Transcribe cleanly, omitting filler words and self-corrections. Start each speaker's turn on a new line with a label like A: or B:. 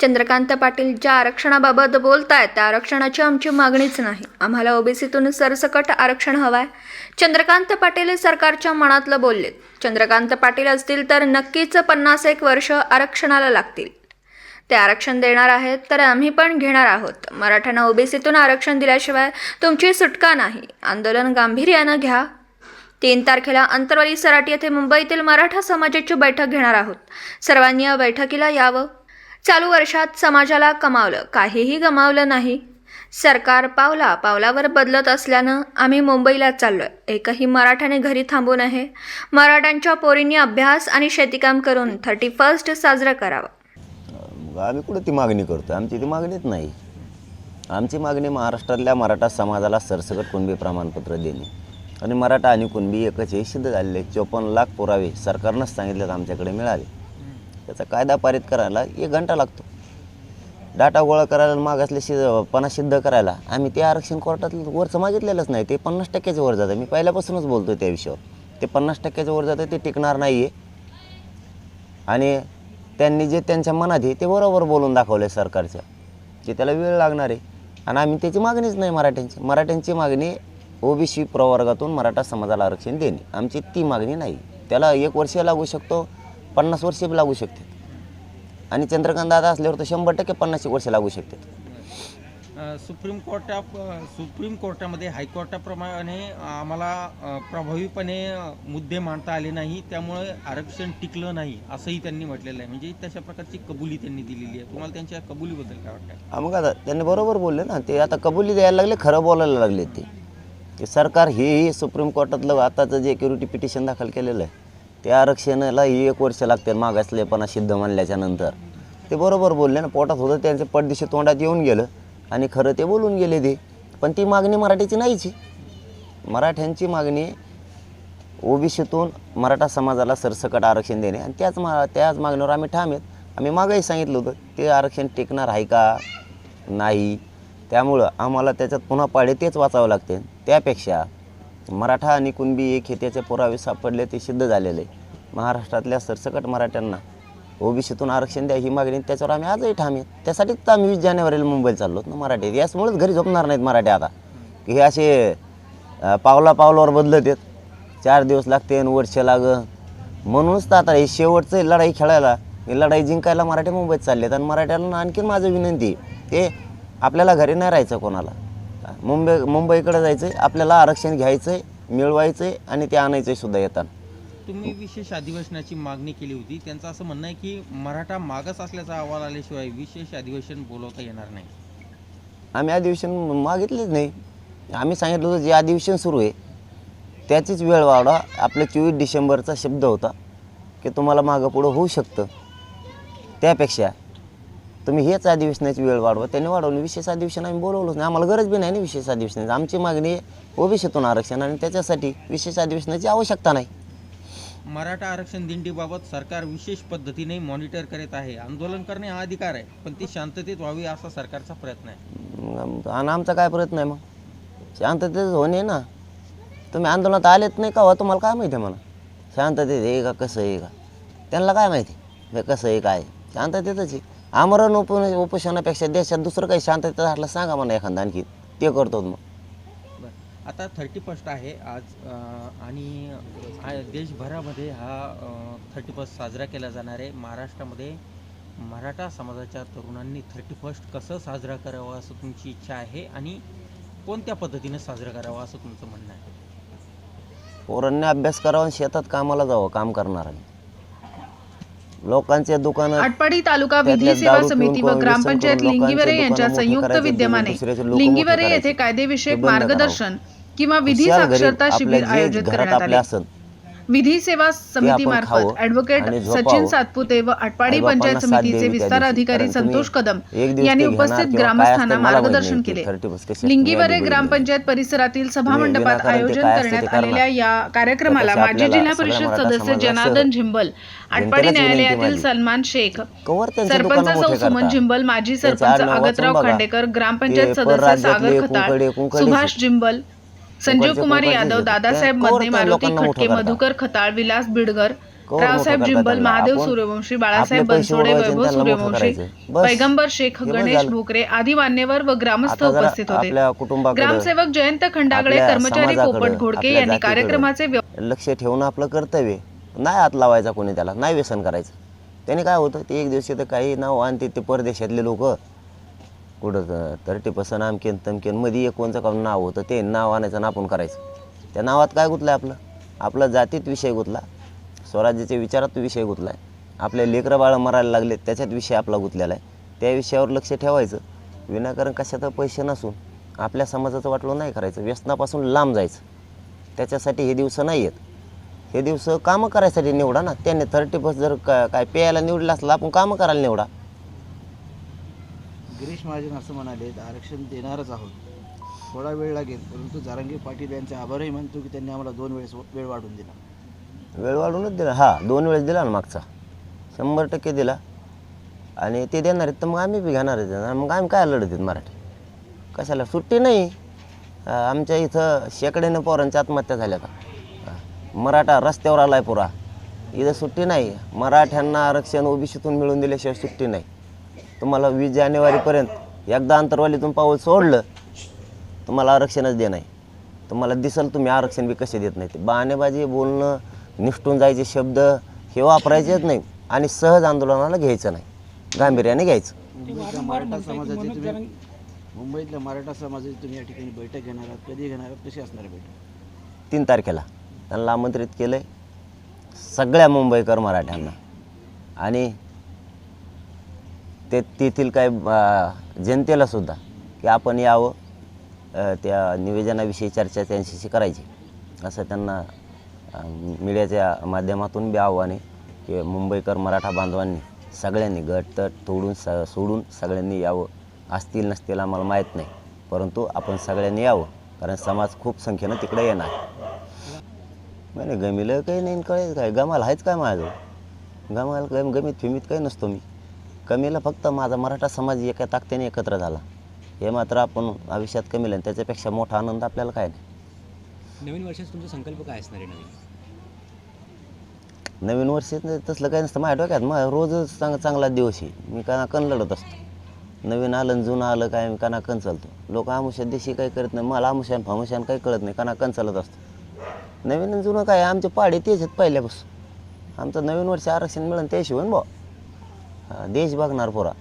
A: चंद्रकांत पाटील ज्या आरक्षणाबाबत बोलतायत त्या आरक्षणाची आमची मागणीच नाही. आम्हाला ओबीसीतून सरसकट आरक्षण हवंय. चंद्रकांत पाटील सरकारच्या मनातलं बोललेत. चंद्रकांत पाटील असतील तर नक्कीच 51 वर्ष आरक्षणाला लागतील. ते आरक्षण देणार आहेत तर आम्ही पण घेणार आहोत. मराठ्यांना ओबीसीतून आरक्षण दिल्याशिवाय तुमची सुटका नाही. आंदोलन गांभीर्यानं घ्या. 3 तारखेला अंतरवाली सराटी येथे मुंबईतील मराठा समाजाची बैठक घेणार आहोत. सर्वांनी या बैठकीला यावं. चालू वर्षात समाजाला कमावलं, काहीही गमावलं नाही. सरकार पावला पावलावर बदलत असल्यानं आम्ही मुंबईला चाललोय. एकही मराठ्याने घरी थांबू नये. मराठ्यांच्या पोरींनी अभ्यास आणि शेतीकाम करून 31st साजरा करावा.
B: आम्ही कुठं ती मागणी करतो? आमची ती मागणीच नाही. आमची मागणी महाराष्ट्रातल्या मराठा समाजाला सरसकट कुणबी प्रमाणपत्र देणे आणि मराठा आणि कुणबी एकच हे सिद्ध झालेले 54 लाख पुरावे सरकारनंच सांगितलं तर आमच्याकडे मिळाले. त्याचा कायदा पारित करायला 1 घंटा लागतो. डाटा गोळा करायला मागासले पणा सिद्ध करायला आम्ही ते आरक्षण कोर्टात वरचं मागितलेलंच नाही. ते 50% वर जातं. मी पहिल्यापासूनच बोलतो त्या विषयावर. ते 50% वर जातं, ते टिकणार नाही आहे. आणि त्यांनी जे त्यांच्या मनात आहे ते बरोबर बोलून दाखवलं आहे सरकारच्या, की त्याला वेळ लागणार आहे. आणि आम्ही त्याची मागणीच नाही. मराठ्यांची मागणी ओबीसी प्रवर्गातून मराठा समाजाला आरक्षण देणे, आमची ती मागणी नाही. त्याला 1 वर्ष लागू शकतो, 50 वर्षे बी लागू शकते. आणि चंद्रकांत दादा असल्यावर तर 100% 50 वर्ष लागू शकतात.
C: सुप्रीम कोर्टामध्ये हायकोर्टाप्रमाणे आम्हाला प्रभावीपणे मुद्दे मांडता आले नाही, त्यामुळे आरक्षण टिकलं नाही असंही त्यांनी म्हटलेलं आहे. म्हणजे तशा प्रकारची कबुली त्यांनी दिलेली आहे. तुम्हाला त्यांच्या कबुलीबद्दल काय वाटतं?
B: मग आता त्यांनी बरोबर बोलले ना. ते आता कबुली द्यायला लागले, खरं बोलायला लागले. ते सरकार हे सुप्रीम कोर्टातलं आताचं जे क्युरिटी पिटिशन दाखल केलेलं आहे त्या आरक्षणाला 1 वर्ष लागते मागासलेपणा सिद्ध मानल्याच्या नंतर. ते बरोबर बोलले ना. पोटात होतं त्यांचे पडदिशी तोंडात येऊन गेलं आणि खरं ते बोलून गेले ते. पण ती मागणी मराठीची नाहीच. मराठ्यांची मागणी ओबीसीतून मराठा समाजाला सरसकट आरक्षण देणे आणि त्याच मागणीवर आम्ही ठाम आहेत. आम्ही मागंही सांगितलं होतं ते आरक्षण टिकणार आहे का नाही. त्यामुळं आम्हाला त्याच्यात पुन्हा पाडे तेच वाचावं लागते. त्यापेक्षा मराठा आणि कुणबी एक हे त्याचे पुरावे सापडले, ते सिद्ध झालेले. महाराष्ट्रातल्या सरसकट मराठ्यांना ओबीसीतून आरक्षण द्या ही मागणी, त्याच्यावर आम्ही आजही ठाम आहेत. त्यासाठीच तर आम्ही 20 जानेवारीला मुंबईला चाललो ना. मराठी याचमुळेच घरी झोपणार नाहीत मराठी आता, की हे असे पावलावर बदलत आहेत. 4 दिवस लागते आणि वर्ष म्हणूनच तर आता हे शेवटचं लढाई खेळायला, ही लढाई जिंकायला मराठी मुंबईत चाललेत. आणि मराठ्याला आणखीन माझं विनंती ते आपल्याला घरी नाही राहायचं, कोणाला मुंबईकडे जायचं आहे, आपल्याला आरक्षण घ्यायचं आहे, मिळवायचं आहे आणि ते आणायचं आहे सुद्धा येताना.
C: तुम्ही विशेष अधिवेशनाची मागणी केली होती. त्यांचं असं म्हणणं आहे की मराठा मागास असल्याचा अहवाल आल्याशिवाय विशेष अधिवेशन बोलवता येणार नाही.
B: आम्ही अधिवेशन मागितलेच नाही. आम्ही सांगितलं होतं जे अधिवेशन सुरू आहे त्याचीच वेळ वाढवा. आपलं 24 डिसेंबरचा शब्द होता की तुम्हाला मागं पुढं होऊ शकतं, त्यापेक्षा तुम्ही हेच अधिवेशनाची वेळ वाढवा. त्यांनी वाढवली. विशेष अधिवेशन आम्ही बोलवलंच नाही. आम्हाला गरज बी नाही ना विशेष अधिवेशनाची. आमची मागणी ओबीसीतून आरक्षण आणि त्याच्यासाठी विशेष अधिवेशनाची आवश्यकता नाही.
C: मराठा आरक्षण दिंडीबाबत सरकार विशेष पद्धतीने मॉनिटर करत आहे. आंदोलन करणे हा अधिकार आहे, पण ती शांततेत व्हावी असा सरकारचा प्रयत्न आहे.
B: आणि आमचा काय प्रयत्न आहे? मग शांततेत होणे ना. तुम्ही आंदोलनात आलेत नाही का? तुम्हाला काय माहिती आहे? म्हणा शांततेत आहे का कसं आहे का? त्यांना काय माहिती कसं आहे काय? शांततेतच आहे. आमरण उपोषणापेक्षा देशात दुसरं काही शांततेत राहिलं सांगा म्हणा एखादा, आणखी ते करतो. मग
C: आता 31st आहे आज आणि देशभरामध्ये हा 31st साजरा केला जाणार आहे. महाराष्ट्रामध्ये मराठा समाजाच्या तरुणांनी 31st कसं साजरा करावं असं तुमची इच्छा आहे आणि कोणत्या पद्धतीने साजरा करावा असं तुमचं म्हणणं आहे?
B: पोरांनी अभ्यास करावा, शेतात कामाला जावं, काम करणार आहे. लोकांचे दुकान
D: आटपाडी तालुका विधी सेवा समिती व ग्रामपंचायत लिंगीवरे यांच्या संयुक्त विद्यमाने लिंगीवरे येथे कायदेविषयक मार्गदर्शन किंवा विधी साक्षरता शिबिर आयोजित करण्यात आले. विधी सेवा समिती मार्फत ॲडव्होकेट सचिन सातपुते व आटपाडी पंचायत समितीचे विस्तार अधिकारी संतोष कदम यांनी उपस्थित ग्रामस्थांना मार्गदर्शन केले. लिंगीवरे ग्रामपंचायत परिसरातील सभामंडपात आयोजन करण्यात आलेल्या या कार्यक्रमाला माजी जिल्हा परिषद सदस्य जनार्दन झिंबल, आटपाडी न्यायालयातील सलमान शेख, सरपंच सौ सुमन झिंबल, माजी सरपंच आगतराव खांडेकर, ग्रामपंचायत सदस्य सागर खताळ, सुभाष झिंबल, संजीव कुमार यादव, दादासाहेब मधने, मारुती खटके, मधुकर खताळ, विलास बिडगर,
B: कवर मोठं
D: रावसाहेब
B: करतात
D: जिंबल,
B: त्यांना.
D: महादेव
B: आपण
D: सूर्यवंशी, बाळासाहेब
B: आपले पैसे
D: बनसोडे,
B: उडवायचे आणि
D: वैभव
B: त्यांना मोठं
D: सूर्यवंशी,
B: करायचं. बस.
D: पैगंबर शेख,
B: हे बस
D: गणेश
B: झालं.
D: भोकरे आदी मान्यवर व ग्रामस्थ
B: आता जरा
D: उपस्थित होते.
B: आपल्या कुटुंबाकडं,
D: ग्रामसेवक जयंत खंडागळे,
B: आपल्या
D: कर्मचारी
B: समाजाकडं,
D: पोपट घोडके
B: आपल्या
D: यांनी
B: जातीकडं
D: कार्यक्रमाचे
B: लक्ष ठेवणं आपलं कर्तव्य. नाही हात लावायचा कोणी, त्याला नाही व्यसन करायचं. त्याने काय होतं, ते एक दिवशी तर काही नाव आणते ते परदेशातले लोक, कुठं 30% आमकेन तमकेन मध्ये एक कोणचं का नाव होतं, ते नाव आणायचं आणि आपण करायचं. त्या नावात काय गुतलं आहे आपला जातीत विषय गुतला, स्वराज्याच्या विचारात विषय गुतला आहे, आपल्या लेकरं बाळं मरायला लागले त्याच्यात विषय आपला गुतलेला आहे. त्या विषयावर लक्ष ठेवायचं. विनाकारण कशात पैसे नसून आपल्या समाजाचं वाटलं नाही करायचं, व्यसनापासून लांब जायचं. त्याच्यासाठी हे दिवस नाही आहेत. हे दिवस कामं करायसाठी निवडा ना. त्याने 30% जर काय प्यायला निवडलं असलं, आपण कामं करायला निवडा.
E: गिरीश महाजन असं म्हणाले, आरक्षण देणारच आहोत, थोडा वेळ लागेल, परंतु जरांगे पाटील यांचे आभारही मानतो की त्यांनी आम्हाला 2 वेळेस वेळ वाढवून दिला.
B: वेळ वाढूनच दिला. हा 2 वेळेस दिला ना, मागचा 100% दिला. आणि ते देणार आहेत तर मग आम्ही बी घेणार आहेत. मग आम्ही काय लढत आहेत मराठी, कशाला सुट्टी नाही. आमच्या इथं शेकड्यानं पोरांच्या आत्महत्या झाल्या का, मराठा रस्त्यावर आला आहे पुरा, इथं सुट्टी नाही. मराठ्यांना आरक्षण ओबीसीतून मिळून दिल्याशिवाय सुट्टी नाही. तुम्हाला 20 जानेवारीपर्यंत एकदा अंतरवालीतून पाऊल सोडलं, तुम्हाला आरक्षणच दे नाही. तुम्हाला दिसेल तुम्ही आरक्षण बी कसे देत नाही. ते बहाणेबाजी बोलणं, निष्ठून जायचे शब्द हे वापरायचेच नाही. आणि सहज आंदोलनाला घ्यायचं नाही, गांभीर्याने घ्यायचं.
E: मुंबईतल्या मराठा समाजाची तुम्ही या ठिकाणी बैठक घेणार आहात, कधी घेणार आहात, कशी असणार आहे बैठक?
B: 3 तारखेला त्यांना आमंत्रित केलं आहे, सगळ्या मुंबईकर मराठ्यांना. आणि ते तेथील काय जनतेलासुद्धा की आपण यावं, त्या निवेदनाविषयी चर्चा त्यांच्याशी करायची, असं त्यांना मीडियाच्या माध्यमातून बी आव्हान आहे की मुंबईकर मराठा बांधवांनी सगळ्यांनी गटतट तोडून सोडून सगळ्यांनी यावं. असतील नसतील आम्हाला माहीत नाही, परंतु आपण सगळ्यांनी यावं, कारण समाज खूप संख्येनं तिकडे येणार. नाही गमीलं काही नाही, कळेल काय गमाला आहेच काय माझं, गमाला गमीत फिमीत काही नसतो मी. कमीला फक्त माझा मराठा समाज एका ताकदीने एकत्र झाला, हे मात्र आपण आयुष्यात कमीलं. त्याच्यापेक्षा मोठा आनंद आपल्याला काय नाही.
F: नवीन वर्षाचा तुमचा संकल्प काय असणार आहे?
B: नवीन वर्षात तसलं काही नसतं माझ्या डोक्यात. मग रोजच चांगला दिवस आहे, मी कण लढत असतो. नवीन आलं जुनं आलं काय मी कण चालतो. लोक आमुष्यात दिवशी काही करत नाही, मला आमुष्यान फामुष्यान काही कळत नाही, कण चालत असतो. नवीन जुनं काय आमचे पाडे तेच आहेत पहिल्यापासून. आमचं नवीन वर्ष आरक्षण मिळेल त्याशिवाय भाऊ देश बघणार पुरा.